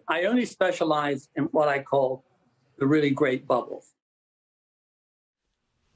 I only specialize in what I call the really great bubbles.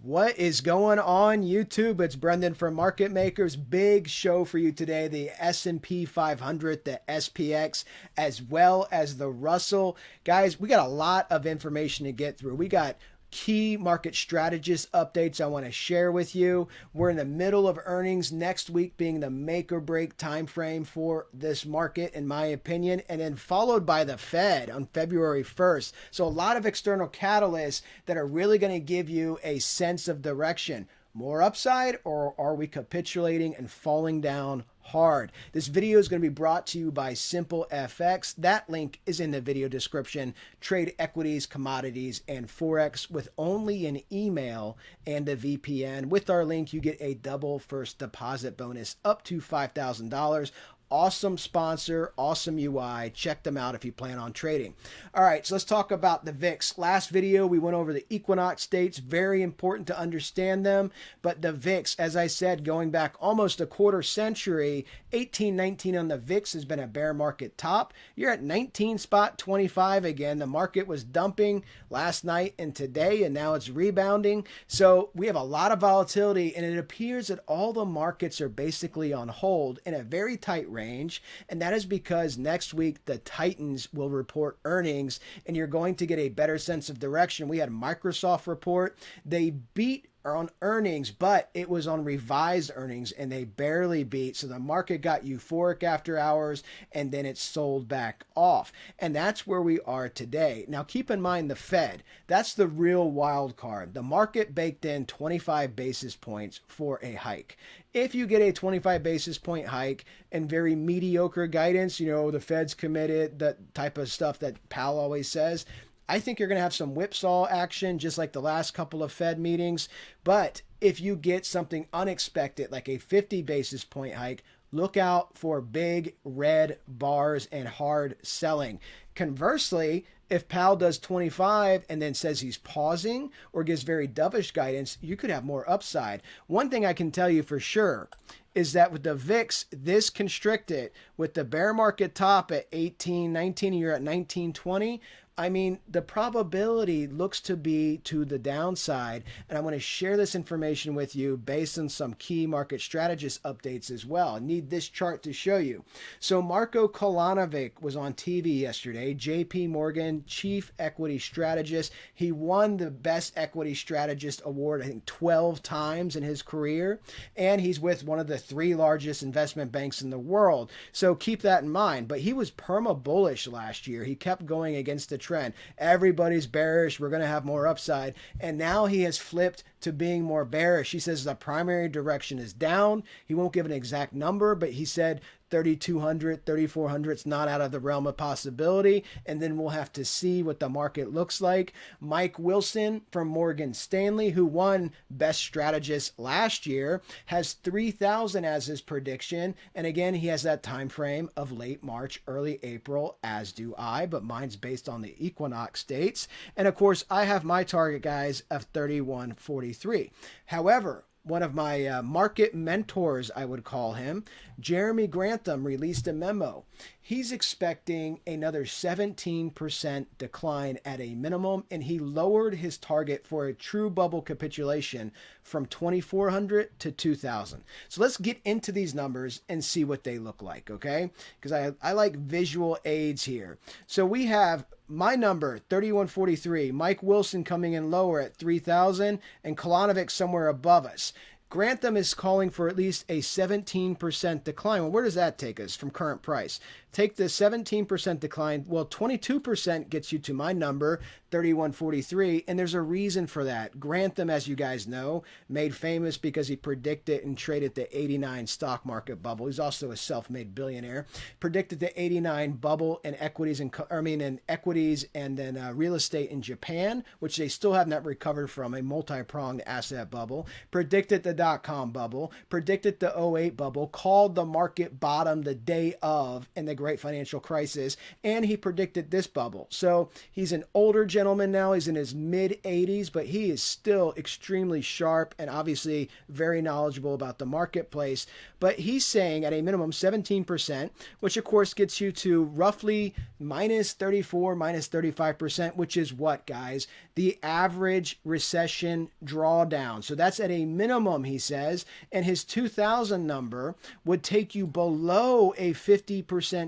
What is going on YouTube? It's Brendan from Market Makers. Big show for you today. The S&P 500, the SPX, as well as the Russell. Guys, we got a lot of information to get through. We got key market strategist updates I want to share with you. We're in the middle of earnings, next week being the make or break time frame for this market, in my opinion, and then followed by the Fed on February 1st. So a lot of external catalysts that are really going to give you a sense of direction. More upside, or are we capitulating and falling down hard? This video is going to be brought to you by SimpleFX. That link is in the video description. Trade equities, commodities, and Forex with only an email and a VPN. With our link, you get a double first deposit bonus up to $5,000. Awesome sponsor, awesome UI. Check them out if you plan on trading. All right, so let's talk about the VIX. Last video, we went over the equinox states. Very important to understand them. But the VIX, as I said, going back almost a quarter century, 1819 on the VIX has been a bear market top. You're at 19.25 again. The market was dumping last night and today, and now it's rebounding. So we have a lot of volatility, and it appears that all the markets are basically on hold in a very tight range, and that is because next week the Titans will report earnings, and you're going to get a better sense of direction. We had Microsoft report. They beat on earnings, but it was on revised earnings and they barely beat. So the market got euphoric after hours and then it sold back off. And that's where we are today. Now keep in mind the Fed, that's the real wild card. The market baked in 25 basis points for a hike. If you get a 25 basis point hike and very mediocre guidance, you know, the Fed's committed, that type of stuff that Powell always says, I think you're going to have some whipsaw action, just like the last couple of Fed meetings. But if you get something unexpected, like a 50 basis point hike, look out for big red bars and hard selling. Conversely, if Powell does 25 and then says he's pausing or gives very dovish guidance, you could have more upside. One thing I can tell you for sure is that with the VIX this constricted, with the bear market top at 1819 and you're at 1920, I mean, the probability looks to be to the downside, and I want to share this information with you based on some key market strategist updates as well. I need this chart to show you. So Marko Kolanovic was on TV yesterday, JP Morgan chief equity strategist. He won the best equity strategist award, I think 12 times in his career, and he's with one of the 3 largest investment banks in the world. So keep that in mind. But he was perma bullish last year. He kept going against the trend. Everybody's bearish. We're going to have more upside. And now he has flipped to being more bearish. He says the primary direction is down. He won't give an exact number, but he said 3,200, 3,400, it's not out of the realm of possibility. And then we'll have to see what the market looks like. Mike Wilson from Morgan Stanley, who won Best Strategist last year, has 3,000 as his prediction. And again, he has that time frame of late March, early April, as do I, but mine's based on the equinox dates. And of course, I have my target, guys, of 3143. However, one of my market mentors, I would call him, Jeremy Grantham, released a memo. He's expecting another 17% decline at a minimum, and he lowered his target for a true bubble capitulation from 2,400 to 2,000. So let's get into these numbers and see what they look like, okay? Because I like visual aids here. So we have my number, 3143, Mike Wilson coming in lower at 3,000, and Kolanovic somewhere above us. Grantham is calling for at least a 17% decline. Well, where does that take us from current price? Take the 17% decline. Well, 22% gets you to my number, 3143, and there's a reason for that. Grantham, as you guys know, made famous because he predicted and traded the 89 stock market bubble. He's also a self-made billionaire. Predicted the 89 bubble in equities and then real estate in Japan, which they still have not recovered from, a multi-pronged asset bubble. Predicted the dot-com bubble, predicted the '08 bubble, called the market bottom the day of in the great financial crisis, and he predicted this bubble. So he's an older gentleman now. He's in his mid 80s, but he is still extremely sharp and obviously very knowledgeable about the marketplace. But he's saying at a minimum 17%, which of course gets you to roughly minus 34, minus 35%, which is what, guys? The average recession drawdown. So that's at a minimum, he says, and his 2000 number would take you below a 50%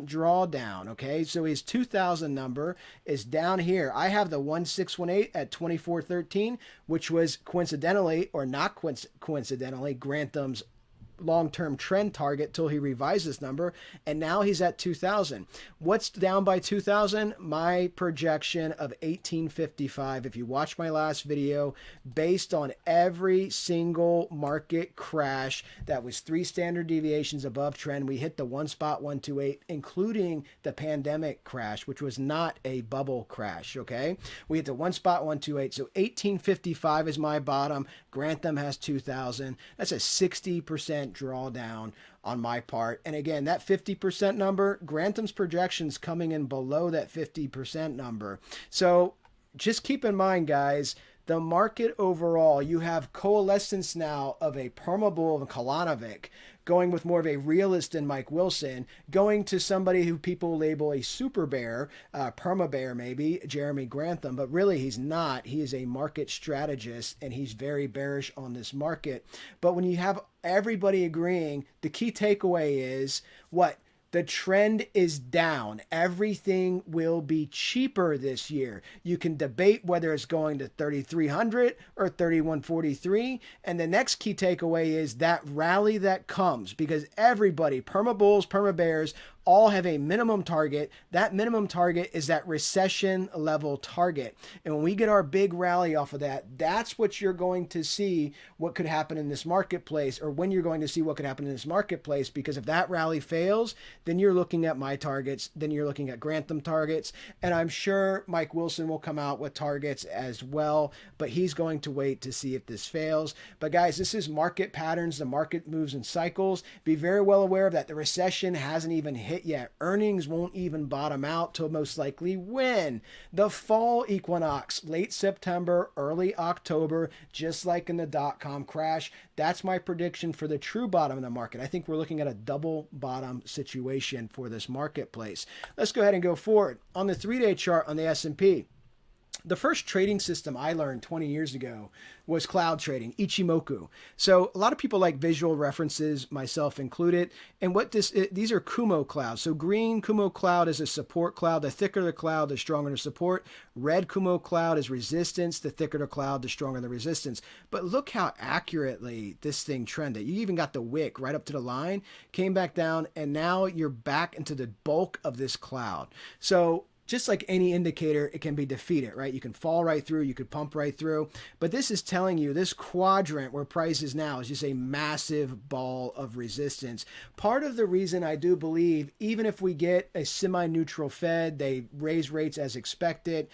drawdown, okay? So his 2000 number is down here. I have the 1618 at 2413, which was coincidentally, or not coincidentally, Grantham's long-term trend target till he revised this number, and now he's at 2000. What's down by 2000? My projection of 1855. If you watch my last video, based on every single market crash that was 3 standard deviations above trend, we hit the 1.128, including the pandemic crash, which was not a bubble crash, okay? We hit the 1.128, so 1855 is my bottom. Grantham has 2000. That's a 60% drawdown on my part. And again, that 50% number, Grantham's projections coming in below that 50% number. So just keep in mind, guys, the market overall, you have coalescence now of a permabull of Kalanovic going with more of a realist in Mike Wilson, going to somebody who people label a super bear, perma bear maybe, Jeremy Grantham, but really he's not. He is a market strategist and he's very bearish on this market. But when you have everybody agreeing, the key takeaway is what? The trend is down. Everything will be cheaper this year. You can debate whether it's going to 3,300 or 3,143. And the next key takeaway is that rally that comes, because everybody, perma bulls, perma bears, all have a minimum target. That minimum target is that recession level target. And when we get our big rally off of that, that's what you're going to see what could happen in this marketplace, or when you're going to see what could happen in this marketplace, because if that rally fails, then you're looking at my targets, then you're looking at Grantham targets, and I'm sure Mike Wilson will come out with targets as well, but he's going to wait to see if this fails. But guys, this is market patterns. The market moves in cycles. Be very well aware of that. The recession hasn't even hit yet. Earnings won't even bottom out till most likely when? The fall equinox, late September, early October, just like in the dot-com crash. That's my prediction for the true bottom of the market. I think we're looking at a double bottom situation for this marketplace. Let's go ahead and go forward. On the 3-day chart on the S&P, the first trading system I learned 20 years ago was cloud trading, Ichimoku. So a lot of people like visual references, myself included. And what these are Kumo clouds. So green Kumo cloud is a support cloud. The thicker the cloud, the stronger the support. Red Kumo cloud is resistance. The thicker the cloud, the stronger the resistance. But look how accurately this thing trended. You even got the wick right up to the line, came back down, and now you're back into the bulk of this cloud. So just like any indicator, it can be defeated, right? You can fall right through, you could pump right through. But this is telling you this quadrant where price is now is just a massive ball of resistance. Part of the reason I do believe, even if we get a semi-neutral Fed, they raise rates as expected,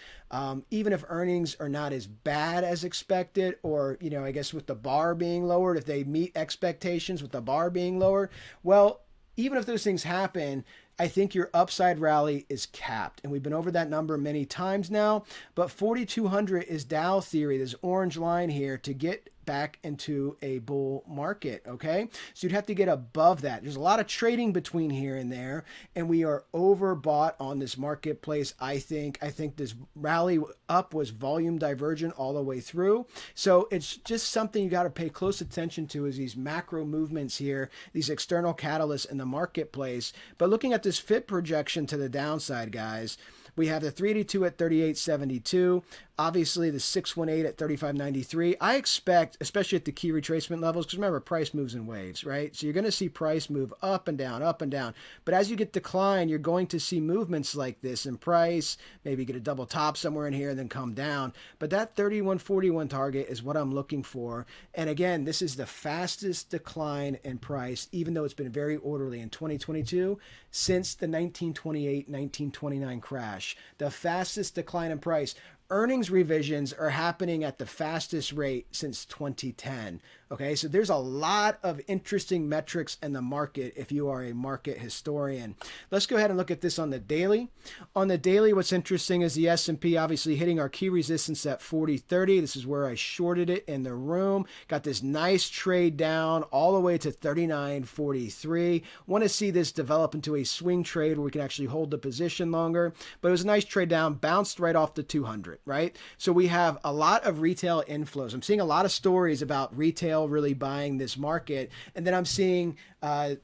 even if earnings are not as bad as expected, or, you know, I guess with the bar being lowered, if they meet expectations with the bar being lowered, well, even if those things happen, I think your upside rally is capped. And we've been over that number many times now, but 4,200 is Dow theory, this orange line here, to get back into a bull market, okay? So you'd have to get above that. There's a lot of trading between here and there, and we are overbought on this marketplace, I think. I think this rally up was volume divergent all the way through. So it's just something you got to pay close attention to, is these macro movements here, these external catalysts in the marketplace. But looking at this fit projection to the downside, guys, we have the 382 at 38.72. Obviously, the 618 at 35.93. I expect, especially at the key retracement levels, because remember, price moves in waves, right? So you're going to see price move up and down, up and down. But as you get decline, you're going to see movements like this in price, maybe get a double top somewhere in here and then come down. But that 31.41 target is what I'm looking for. And again, this is the fastest decline in price, even though it's been very orderly in 2022 since the 1928-1929 crash. The fastest decline in price. Earnings revisions are happening at the fastest rate since 2010. Okay, so there's a lot of interesting metrics in the market if you are a market historian. Let's go ahead and look at this on the daily. On the daily, what's interesting is the S&P obviously hitting our key resistance at 40.30. This is where I shorted it in the room. Got this nice trade down all the way to 39.43. Want to see this develop into a swing trade where we can actually hold the position longer. But it was a nice trade down, bounced right off the 200, right? So we have a lot of retail inflows. I'm seeing a lot of stories about retail really buying this market. And then I'm seeing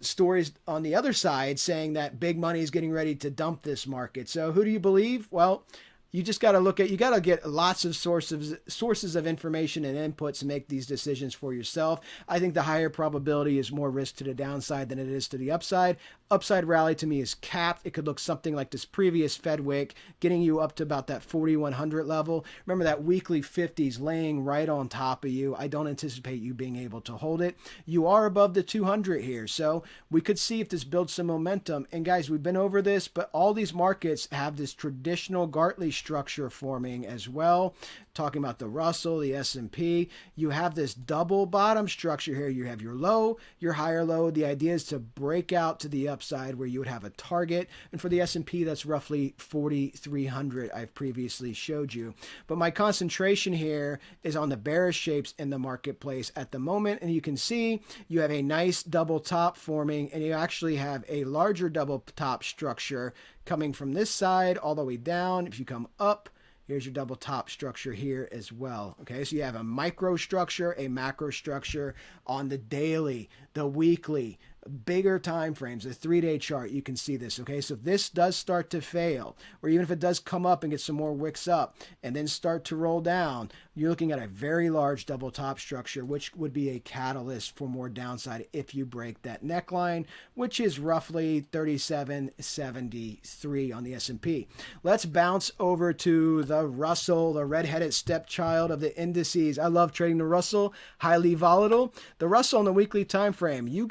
stories on the other side saying that big money is getting ready to dump this market. So who do you believe? Well, you just got to you got to get lots of sources of information and inputs to make these decisions for yourself. I think the higher probability is more risk to the downside than it is to the upside. Upside rally to me is capped. It could look something like this previous Fed wick, getting you up to about that 4,100 level. Remember that weekly 50s laying right on top of you. I don't anticipate you being able to hold it. You are above the 200 here, so we could see if this builds some momentum. And guys, we've been over this, but all these markets have this traditional Gartley structure forming as well. Talking about the Russell, the S&P, you have this double bottom structure here. You have your low, your higher low. The idea is to break out to the upside where you would have a target. And for the S&P, that's roughly 4,300 I've previously showed you. But my concentration here is on the bearish shapes in the marketplace at the moment. And you can see you have a nice double top forming, and you actually have a larger double top structure coming from this side all the way down. If you come up, here's your double top structure here as well. Okay, so you have a micro structure, a macro structure on the daily, the weekly, bigger time frames, a 3-day chart. You can see this. Okay, so if this does start to fail, or even if it does come up and get some more wicks up and then start to roll down, you're looking at a very large double top structure, which would be a catalyst for more downside if you break that neckline, which is roughly 37.73 on the S&P. Let's bounce over to the Russell, the redheaded stepchild of the indices. I love trading the Russell, highly volatile. The Russell on the weekly time frame, you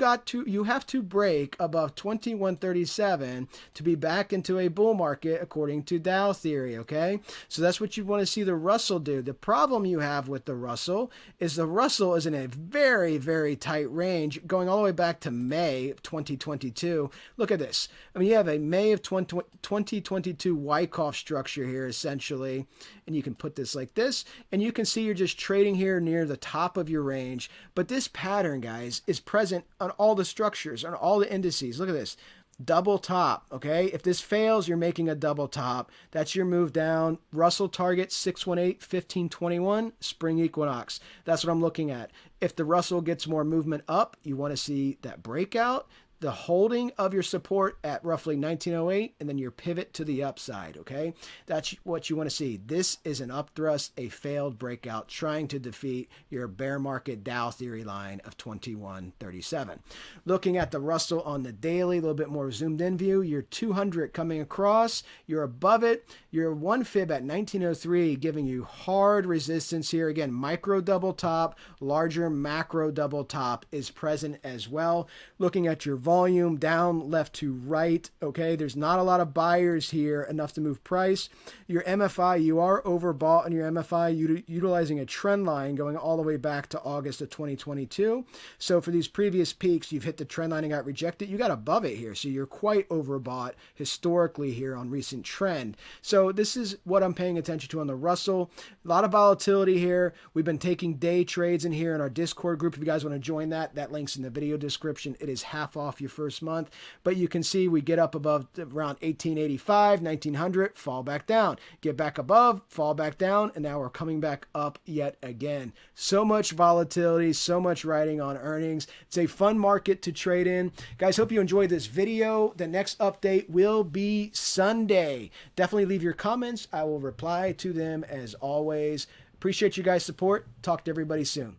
have to break above 2137 to be back into a bull market according to Dow theory. Okay, so that's what you want to see the Russell do. The problem you have with the Russell is in a very, very tight range going all the way back to May of 2022. Look at this. I mean, you have a May of 2022 Wyckoff structure here essentially, and you can put this like this, and you can see you're just trading here near the top of your range. But this pattern, guys, is present on all the structures, on all the indices. Look at this. Double top, okay? If this fails, you're making a double top. That's your move down. Russell target 618, 1521, spring equinox. That's what I'm looking at. If the Russell gets more movement up, you want to see that breakout, the holding of your support at roughly 1908, and then your pivot to the upside, okay? That's what you want to see. This is an upthrust, a failed breakout, trying to defeat your bear market Dow theory line of 2137. Looking at the Russell on the daily, a little bit more zoomed in view, your 200 coming across, you're above it, your 1 fib at 1903 giving you hard resistance here. Again, micro double top, larger macro double top is present as well. Looking at your volume down left to right, okay, there's not a lot of buyers here enough to move price. Your MFI, you are overbought on your MFI, utilizing a trend line going all the way back to August of 2022. So for these previous peaks, you've hit the trend line and got rejected. You got above it here, so you're quite overbought historically here on recent trend. So this is what I'm paying attention to on the Russell. A lot of volatility here. We've been taking day trades in here in our Discord group. If you guys want to join that link's in the video description. It is half off your first month, but you can see we get up above around 1885, 1900, fall back down, get back above, fall back down, and now we're coming back up yet again. So much volatility, so much riding on earnings. It's a fun market to trade in. Guys, hope you enjoyed this video. The next update will be Sunday. Definitely leave your comments. I will reply to them as always. Appreciate you guys' support. Talk to everybody soon.